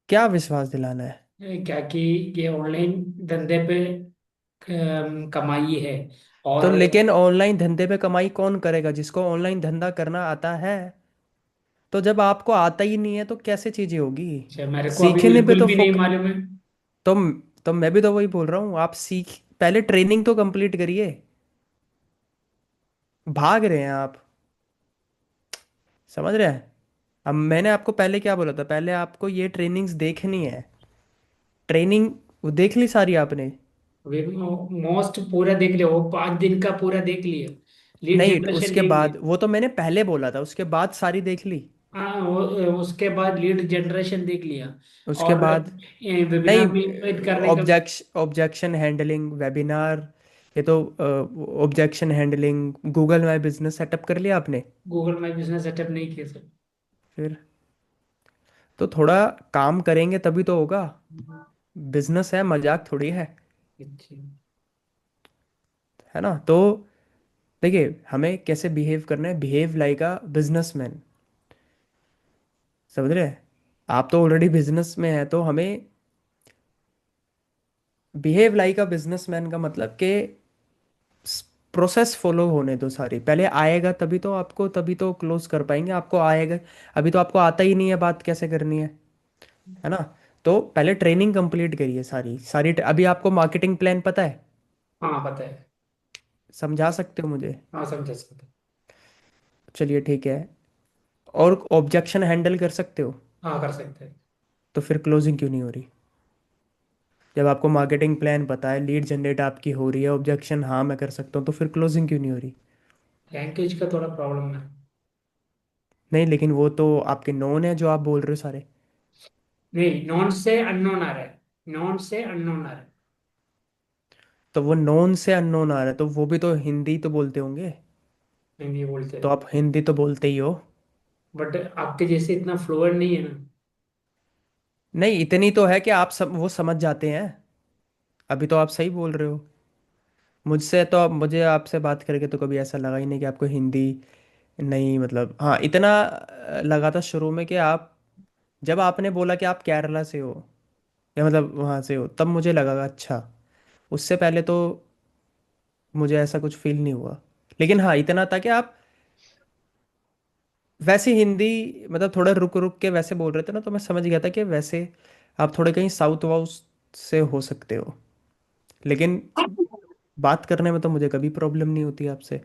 क्या विश्वास दिलाना है? क्या कि ये ऑनलाइन धंधे पे कमाई है। तो और लेकिन ऑनलाइन धंधे पे कमाई कौन करेगा, जिसको ऑनलाइन धंधा करना आता है? तो जब आपको आता ही नहीं है तो कैसे चीजें होगी? अच्छा, मेरे को अभी सीखने पे बिल्कुल तो भी नहीं फोक मालूम है। तो तो मैं भी तो वही बोल रहा हूँ, आप सीख, पहले ट्रेनिंग तो कंप्लीट करिए। भाग रहे हैं आप, समझ रहे हैं? अब मैंने आपको पहले क्या बोला था, पहले आपको ये ट्रेनिंग्स देखनी है। ट्रेनिंग वो देख ली सारी आपने? वे मोस्ट पूरा देख लिया, वो 5 दिन का पूरा देख लिया। लीड नहीं, जनरेशन उसके देख लिया। बाद वो तो मैंने पहले बोला था, उसके बाद सारी देख ली? हाँ उसके बाद लीड जनरेशन देख लिया। उसके और बाद नहीं, वेबिनार में इन्वाइट करने का। ऑब्जेक्शन हैंडलिंग वेबिनार, ये तो objection handling Google my business setup कर लिया आपने? गूगल माई बिजनेस सेटअप नहीं किया सर। फिर तो थोड़ा काम करेंगे तभी तो होगा। बिजनेस है, मजाक थोड़ी है। अच्छा। है ना? तो देखिए हमें कैसे बिहेव करना है, बिहेव लाइक अ बिजनेसमैन, समझ रहे हैं? आप तो ऑलरेडी बिजनेस में है, तो हमें बिहेव लाइक अ बिजनेसमैन का मतलब कि प्रोसेस फॉलो होने दो सारी, पहले आएगा तभी तो आपको, तभी तो क्लोज कर पाएंगे, आपको आएगा। अभी तो आपको आता ही नहीं है, बात कैसे करनी है ना? तो पहले ट्रेनिंग कंप्लीट करिए सारी सारी। अभी आपको मार्केटिंग प्लान पता है? हाँ पता है। समझा सकते हो मुझे? हाँ समझा सकते। चलिए ठीक है। और ऑब्जेक्शन हैंडल कर सकते हो? हाँ कर सकते हैं। तो फिर क्लोजिंग क्यों नहीं हो रही? जब आपको मार्केटिंग प्लान पता है, लीड जनरेट आपकी हो रही है, ऑब्जेक्शन हाँ मैं कर सकता हूँ, तो फिर क्लोजिंग क्यों नहीं हो रही? लैंग्वेज का थोड़ा प्रॉब्लम है। नहीं लेकिन वो तो आपके नोन है जो आप बोल रहे हो सारे। नहीं, नॉन से अननोन आ रहा है। नॉन से अननोन आ रहा है। तो वो नोन से अननोन आ रहा है, तो वो भी तो हिंदी तो बोलते होंगे। हिंदी बोलते तो हैं। आप हिंदी तो बोलते ही हो। बट आपके जैसे इतना फ्लुएंट नहीं है ना। नहीं, इतनी तो है कि आप वो समझ जाते हैं। अभी तो आप सही बोल रहे हो। मुझसे तो मुझे आपसे बात करके तो कभी ऐसा लगा ही नहीं कि आपको हिंदी नहीं, मतलब हाँ इतना लगा था शुरू में कि आप, जब आपने बोला कि आप केरला से हो या मतलब वहाँ से हो, तब मुझे लगा अच्छा। उससे पहले तो मुझे ऐसा कुछ फील नहीं हुआ। लेकिन हाँ इतना था कि आप वैसे हिंदी मतलब थोड़ा रुक रुक के वैसे बोल रहे थे ना, तो मैं समझ गया था कि वैसे आप थोड़े कहीं साउथ वाउथ से हो सकते हो। लेकिन बात करने में तो मुझे कभी प्रॉब्लम नहीं होती आपसे।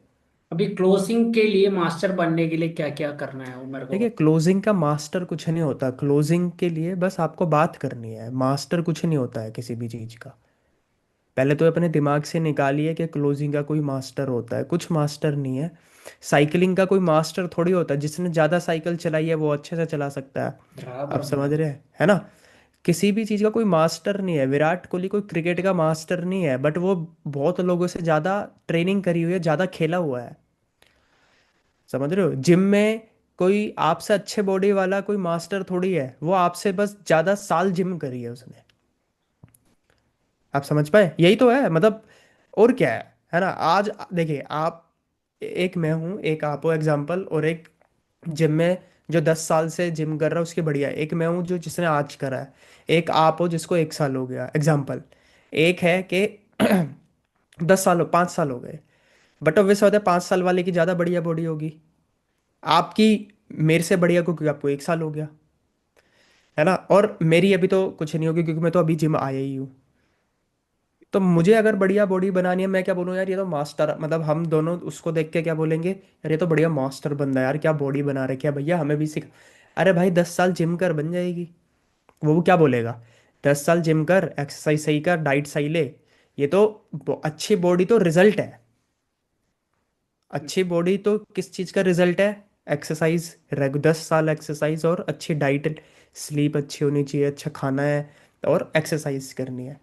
अभी क्लोजिंग के लिए, मास्टर बनने के लिए क्या क्या करना है वो मेरे को देखिए क्लोजिंग का मास्टर कुछ नहीं होता, क्लोजिंग के लिए बस आपको बात करनी है, मास्टर कुछ नहीं होता है किसी भी चीज़ का। पहले तो अपने दिमाग से निकालिए कि क्लोजिंग का कोई मास्टर होता है, कुछ मास्टर नहीं है। साइकिलिंग का कोई मास्टर थोड़ी होता है, जिसने ज़्यादा साइकिल चलाई है वो अच्छे से चला सकता है। आप बराबर समझ बराबर। रहे हैं है ना। किसी भी चीज़ का कोई मास्टर नहीं है, विराट कोहली कोई क्रिकेट का मास्टर नहीं है, बट वो बहुत लोगों से ज़्यादा ट्रेनिंग करी हुई है, ज़्यादा खेला हुआ है। समझ रहे हो, जिम में कोई आपसे अच्छे बॉडी वाला कोई मास्टर थोड़ी है, वो आपसे बस ज़्यादा साल जिम करी है उसने। आप समझ पाए, यही तो है मतलब। और क्या है ना। आज देखिए आप, एक मैं हूँ, एक आप हो एग्जाम्पल, और एक जिम में जो 10 साल से जिम कर रहा है उसकी बढ़िया है। एक मैं हूँ जो जिसने आज करा है। एक आप हो जिसको 1 साल हो गया एग्जाम्पल। एक है कि 10 साल हो, 5 साल हो गए। बट ऑब्वियस बात है 5 साल वाले की ज़्यादा बढ़िया बॉडी होगी आपकी, मेरे से बढ़िया को, क्योंकि आपको 1 साल हो गया है ना। और मेरी अभी तो कुछ नहीं होगी क्योंकि मैं तो अभी जिम आया ही हूँ। तो मुझे अगर बढ़िया बॉडी बनानी है, मैं क्या बोलूँ यार, ये तो मास्टर, मतलब हम दोनों उसको देख के क्या बोलेंगे, यार ये तो बढ़िया मास्टर बंदा है यार, क्या बॉडी बना रखी है भैया, हमें भी सिखा। अरे भाई 10 साल जिम कर बन जाएगी। वो क्या बोलेगा, 10 साल जिम कर, एक्सरसाइज सही कर, डाइट सही ले। ये तो अच्छी बॉडी तो रिजल्ट है। अच्छी बॉडी तो किस चीज़ का रिजल्ट है, एक्सरसाइज, 10 साल एक्सरसाइज और अच्छी डाइट, स्लीप अच्छी होनी चाहिए, अच्छा खाना है और एक्सरसाइज करनी है,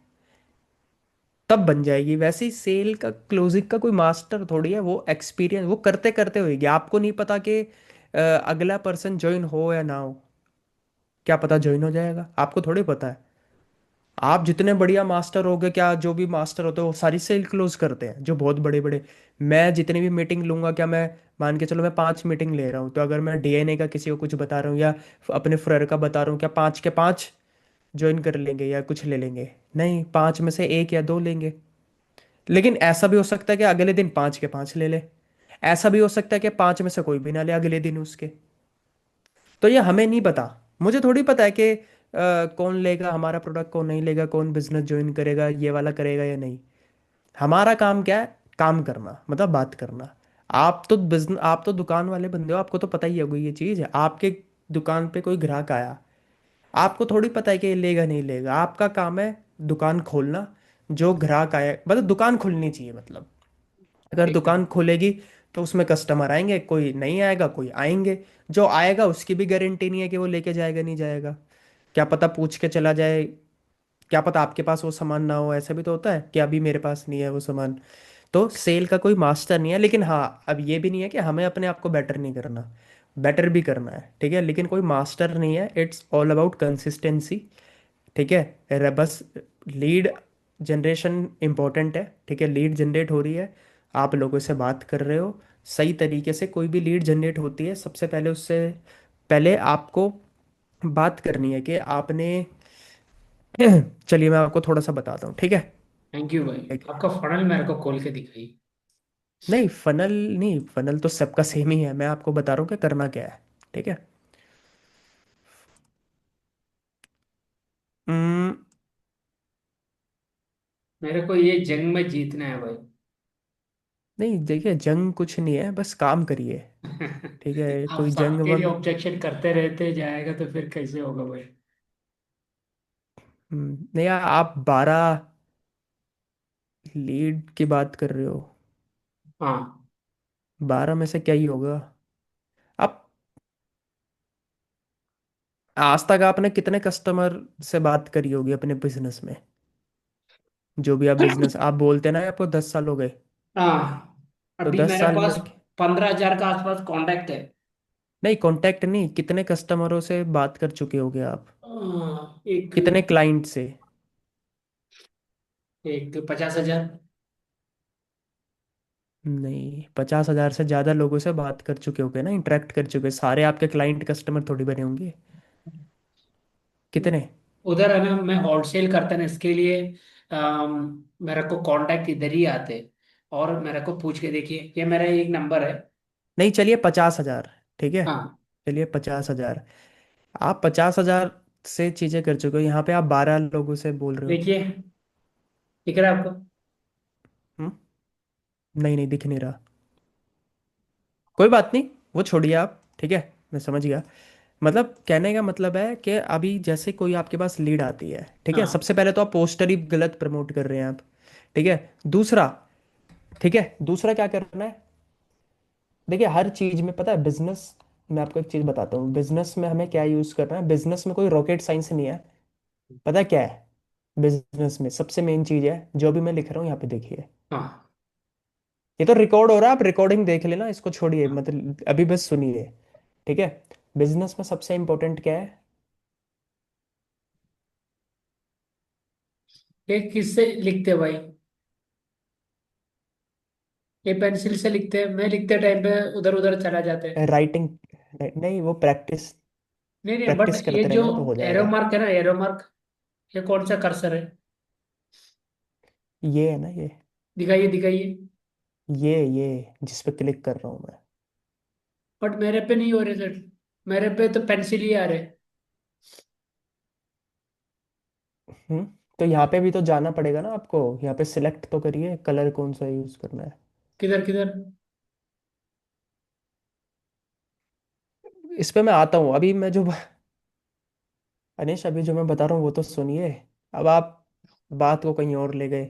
तब बन जाएगी। वैसे ही सेल का क्लोजिंग का कोई मास्टर थोड़ी है, वो एक्सपीरियंस वो करते करते होएगी। आपको नहीं पता कि अगला पर्सन ज्वाइन हो या ना हो, क्या पता ज्वाइन हो जाएगा, आपको थोड़ी पता है। आप जितने बढ़िया मास्टर होगे, क्या जो भी मास्टर होते हैं वो सारी सेल क्लोज करते हैं, जो बहुत बड़े बड़े। मैं जितनी भी मीटिंग लूंगा, क्या मैं मान के चलो मैं 5 मीटिंग ले रहा हूँ, तो अगर मैं डीएनए का किसी को कुछ बता रहा हूँ या अपने फ्रेंड का बता रहा हूँ, क्या 5 के 5 ज्वाइन कर लेंगे या कुछ ले लेंगे? नहीं, 5 में से 1 या 2 लेंगे। लेकिन ऐसा भी हो सकता है कि अगले दिन 5 के 5 ले ले। ऐसा भी हो सकता है कि 5 में से कोई भी ना ले अगले दिन उसके। तो ये हमें नहीं पता। मुझे थोड़ी पता है कि कौन लेगा हमारा प्रोडक्ट, कौन नहीं लेगा, कौन बिजनेस ज्वाइन करेगा, ये वाला करेगा या नहीं। हमारा काम क्या है, काम करना, मतलब बात करना। आप तो बिजनेस, आप तो दुकान वाले बंदे हो, आपको तो पता ही होगी ये चीज़ है। आपके दुकान पे कोई ग्राहक आया, आपको थोड़ी पता है कि ये लेगा नहीं लेगा। आपका काम है दुकान खोलना। जो ग्राहक आए, मतलब दुकान खुलनी चाहिए, मतलब अगर दुकान खोलेगी तो उसमें कस्टमर आएंगे, कोई नहीं आएगा, कोई आएंगे। जो आएगा उसकी भी गारंटी नहीं है कि वो लेके जाएगा नहीं जाएगा। क्या पता पूछ के चला जाए, क्या पता आपके पास वो सामान ना हो, ऐसा भी तो होता है कि अभी मेरे पास नहीं है वो सामान। तो सेल का कोई मास्टर नहीं है, लेकिन हाँ अब ये भी नहीं है कि हमें अपने आप को बेटर नहीं करना, बेटर भी करना है, ठीक है। लेकिन कोई मास्टर नहीं है, इट्स ऑल अबाउट कंसिस्टेंसी, ठीक है। बस लीड जनरेशन इंपॉर्टेंट है, ठीक है। लीड जनरेट हो रही है, आप लोगों से बात कर रहे हो सही तरीके से। कोई भी लीड जनरेट होती है, सबसे पहले उससे पहले आपको बात करनी है कि आपने चलिए मैं आपको थोड़ा सा बताता हूँ, ठीक है। थैंक यू भाई, ठीक है। आपका फनल मेरे को खोल के दिखाई। नहीं फनल, नहीं फनल तो सबका सेम ही है, मैं आपको बता रहा हूँ कि करना क्या है, ठीक है। हम्म, मेरे को ये जंग में जीतना है भाई। नहीं देखिए जंग कुछ नहीं है, बस काम करिए, ठीक है। आप कोई जंग सबके लिए वंग, ऑब्जेक्शन करते रहते जाएगा तो फिर कैसे होगा भाई। नहीं यार, आप 12 लीड की बात कर रहे हो, हाँ। 12 में से क्या ही होगा। आप आज तक आपने कितने कस्टमर से बात करी होगी अपने बिजनेस में, जो भी आप बिजनेस आप बोलते ना आपको 10 साल हो गए, हाँ, तो अभी दस मेरे साल पास में 15,000 का आसपास कांटेक्ट है। नहीं कांटेक्ट नहीं, कितने कस्टमरों से बात कर चुके होगे आप, एक कितने क्लाइंट से? एक 50,000। नहीं, 50,000 से ज़्यादा लोगों से बात कर चुके होगे ना, इंटरेक्ट कर चुके, सारे आपके क्लाइंट कस्टमर थोड़ी बने होंगे। कितने? उधर है ना, मैं होलसेल करता ना, इसके लिए मेरे को कांटेक्ट इधर ही आते। और मेरे को पूछ के देखिए, ये मेरा एक नंबर है। नहीं, चलिए 50,000, ठीक है। हाँ, चलिए 50,000। आप 50,000 से चीज़ें कर चुके हो, यहाँ पे आप 12 लोगों से बोल रहे हो। देखिए, दिख रहा है आपको? हम्म। नहीं नहीं, दिख नहीं रहा। कोई बात नहीं, वो छोड़िए आप, ठीक है। मैं समझ गया। मतलब कहने का मतलब है कि अभी जैसे कोई आपके पास लीड आती है, ठीक है, हाँ, सबसे पहले तो आप पोस्टर ही गलत प्रमोट कर रहे हैं आप, ठीक है। दूसरा, ठीक है, दूसरा क्या करना है, देखिए हर चीज में पता है बिजनेस, मैं आपको एक चीज बताता हूँ, बिजनेस में हमें क्या यूज करना है, बिजनेस में कोई रॉकेट साइंस नहीं है। पता है क्या है, बिजनेस में सबसे मेन चीज है, जो भी मैं लिख रहा हूँ यहाँ पे देखिए, हाँ, ये तो रिकॉर्ड हो रहा है, आप रिकॉर्डिंग देख लेना, इसको छोड़िए, हाँ। मतलब अभी बस सुनिए, ठीक है। बिजनेस में सबसे इंपॉर्टेंट क्या है? ये किससे लिखते हैं भाई? ये पेंसिल से लिखते हैं, मैं लिखते टाइम पे उधर उधर चला जाते हैं। राइटिंग? नहीं, वो प्रैक्टिस, नहीं नहीं, बट प्रैक्टिस ये करते जो रहेंगे ना तो हो एरो जाएगा। मार्क है ना, एरो मार्क, ये कौन सा कर्सर है? ये है ना, ये दिखाइए दिखाइए। ये जिस पे क्लिक कर रहा हूँ मैं। बट मेरे पे नहीं हो रहे सर, मेरे पे तो पेंसिल ही आ रहे। हम्म। तो यहाँ पे भी तो जाना पड़ेगा ना आपको, यहाँ पे सिलेक्ट तो करिए कलर कौन सा यूज करना है। किधर किधर? इस पे मैं आता हूँ, अभी मैं जो अनिश, अभी जो मैं बता रहा हूँ वो तो सुनिए। अब आप बात को कहीं और ले गए।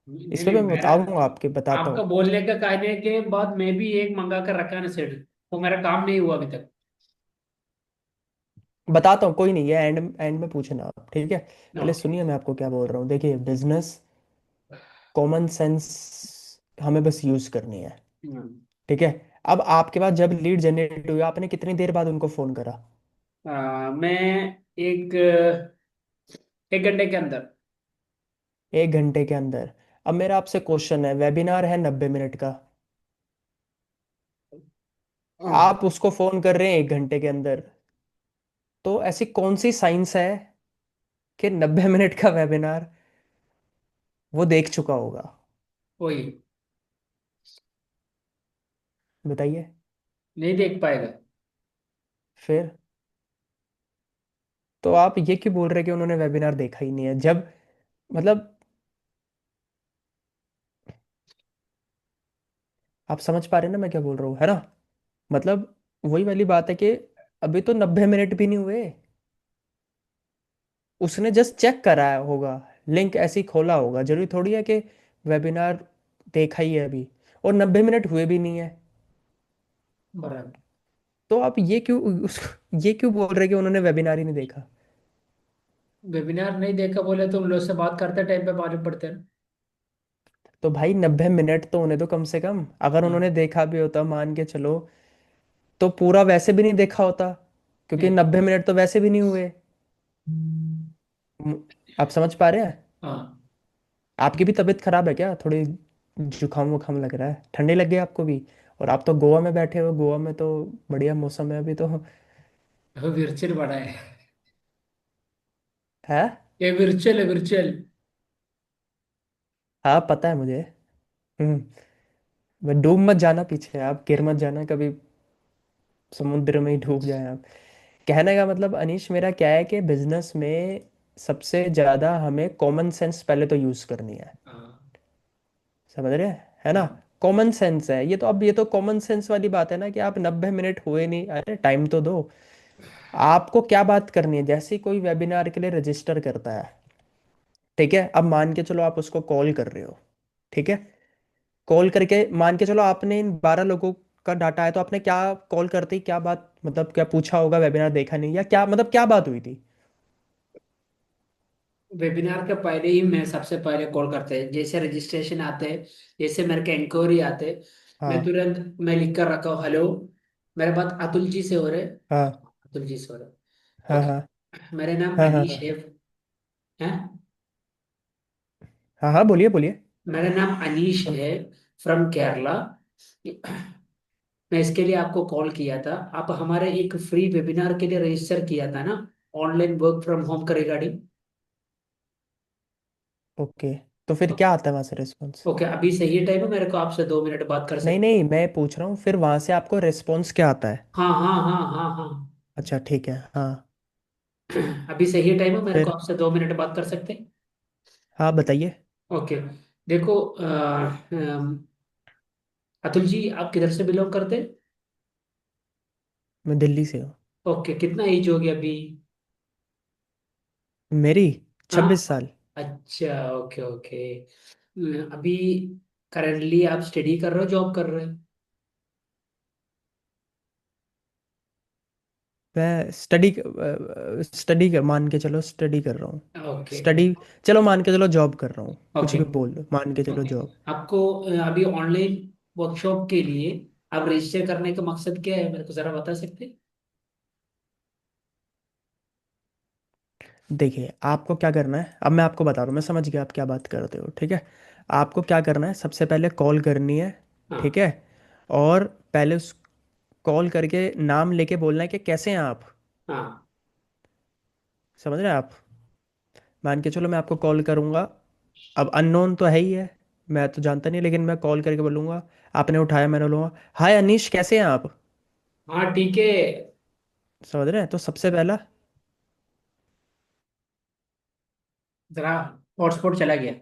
नहीं इस पे नहीं, मैं मेरा बताऊंगा, आपके बताता आपका हूँ। बोलने का कहने के बाद मैं भी एक मंगा कर रखा है ना सेट, वो मेरा काम नहीं हुआ अभी तक। बताता हूँ, कोई नहीं, ये एंड एंड में पूछना आप, ठीक है। पहले ओके। सुनिए मैं आपको क्या बोल रहा हूँ, देखिए बिजनेस, कॉमन सेंस हमें बस यूज करनी है, ठीक है। अब आपके पास जब लीड जनरेट हुई, आपने कितनी देर बाद उनको फोन करा? मैं एक 1 घंटे के अंदर। 1 घंटे के अंदर। अब मेरा आपसे क्वेश्चन है, वेबिनार है 90 मिनट का, हाँ, आप उसको फोन कर रहे हैं 1 घंटे के अंदर, तो ऐसी कौन सी साइंस है कि 90 मिनट का वेबिनार वो देख चुका होगा? वही बताइए। नहीं देख पाएगा। फिर तो आप ये क्यों बोल रहे हैं कि उन्होंने वेबिनार देखा ही नहीं है, जब मतलब आप समझ पा रहे हैं ना मैं क्या बोल रहा हूँ, है ना? मतलब वही वाली बात है कि अभी तो 90 मिनट भी नहीं हुए, उसने जस्ट चेक करा होगा, लिंक ऐसे ही खोला होगा, जरूरी थोड़ी है कि वेबिनार देखा ही है अभी, और 90 मिनट हुए भी नहीं है। बराबर। तो आप ये क्यों बोल रहे हैं कि उन्होंने वेबिनार ही नहीं देखा? वेबिनार नहीं देखा बोले तो उन लोग से बात करते टाइम पे मालूम पड़ते हैं तो भाई 90 मिनट तो उन्हें तो कम से कम, अगर ना। उन्होंने देखा भी होता मान के चलो, तो पूरा वैसे भी नहीं देखा होता, क्योंकि नहीं। 90 मिनट तो वैसे भी नहीं हुए। म- आप समझ पा रहे हैं? हाँ, आपकी भी तबीयत खराब है क्या थोड़ी? जुकाम वुकाम लग रहा है, ठंडी लग गई आपको भी? और आप तो गोवा में बैठे हो, गोवा में तो बढ़िया मौसम है अभी तो। वो विरचल बड़ा है। है? ये विरचल है, विरचल। हाँ पता है मुझे। हम्म। मैं डूब मत जाना पीछे, आप गिर मत जाना कभी, समुद्र में ही डूब जाए आप। कहने का मतलब अनीश मेरा क्या है कि बिजनेस में सबसे ज्यादा हमें कॉमन सेंस पहले तो यूज करनी है, हाँ, समझ रहे हैं, है ना? हाँ। कॉमन सेंस है ये तो, अब ये तो कॉमन सेंस वाली बात है ना, कि आप 90 मिनट हुए नहीं, अरे टाइम तो दो। आपको क्या बात करनी है, जैसे ही कोई वेबिनार के लिए रजिस्टर करता है, ठीक है, अब मान के चलो आप उसको कॉल कर रहे हो, ठीक है। कॉल करके मान के चलो आपने इन 12 लोगों का डाटा है, तो आपने क्या कॉल करते ही क्या बात, मतलब क्या पूछा होगा, वेबिनार देखा नहीं, या क्या मतलब क्या बात हुई थी? वेबिनार के पहले ही मैं सबसे पहले कॉल करते हैं, जैसे रजिस्ट्रेशन आते हैं, जैसे मेरे के इंक्वायरी आते हैं, मैं हाँ तुरंत मैं लिख कर रखा हूँ, हेलो, मेरे बात अतुल जी से हो रहे। हाँ अतुल जी से हो रहे। हाँ हाँ ओके, मेरा नाम हाँ हाँ अनीश हाँ है। हैं? हाँ हाँ, बोलिए बोलिए। मेरा नाम अनीश है। फ्रॉम केरला। मैं इसके लिए आपको कॉल किया था। आप हमारे एक फ्री वेबिनार के लिए रजिस्टर किया था ना, ऑनलाइन वर्क फ्रॉम होम का रिगार्डिंग। ओके, तो फिर क्या आता है वहाँ से रिस्पॉन्स? ओके, अभी सही टाइम है मेरे को आपसे 2 मिनट बात कर नहीं सकते नहीं, हैं? मैं पूछ रहा हूँ फिर वहाँ से आपको रिस्पॉन्स क्या आता है? हाँ हाँ हाँ हाँ हाँ। अच्छा ठीक है, हाँ। अभी सही टाइम है मेरे को फिर आपसे 2 मिनट बात कर सकते हैं? हाँ बताइए। ओके। देखो अतुल जी, आप किधर से बिलोंग करते हैं? मैं दिल्ली से हूँ। ओके, कितना एज हो गया अभी? मेरी हाँ। 26 साल। अच्छा, ओके ओके। अभी करेंटली आप स्टडी कर रहे हो, जॉब कर रहे हो? मैं स्टडी मान के चलो स्टडी कर रहा हूँ। ओके स्टडी, चलो मान के चलो जॉब कर रहा हूँ, कुछ ओके भी बोल लो, मान के चलो ओके। जॉब। आपको अभी ऑनलाइन वर्कशॉप के लिए आप रजिस्टर करने का मकसद क्या है, मेरे को जरा बता सकते हैं? देखिए आपको क्या करना है, अब मैं आपको बता रहा हूँ, मैं समझ गया आप क्या बात करते हो, ठीक है। आपको क्या करना है, सबसे पहले कॉल करनी है, ठीक हाँ है। और पहले उस कॉल करके नाम लेके बोलना है कि कैसे हैं आप। हाँ समझ रहे हैं आप? मान के चलो मैं आपको कॉल करूँगा, अब अननोन तो है ही है, मैं तो जानता नहीं, लेकिन मैं कॉल करके बोलूँगा, आपने उठाया, मैंने बोलूँगा हाय अनीश कैसे हैं आप। हाँ, ठीक है। समझ रहे हैं? तो सबसे पहला, जरा हॉटस्पॉट चला गया।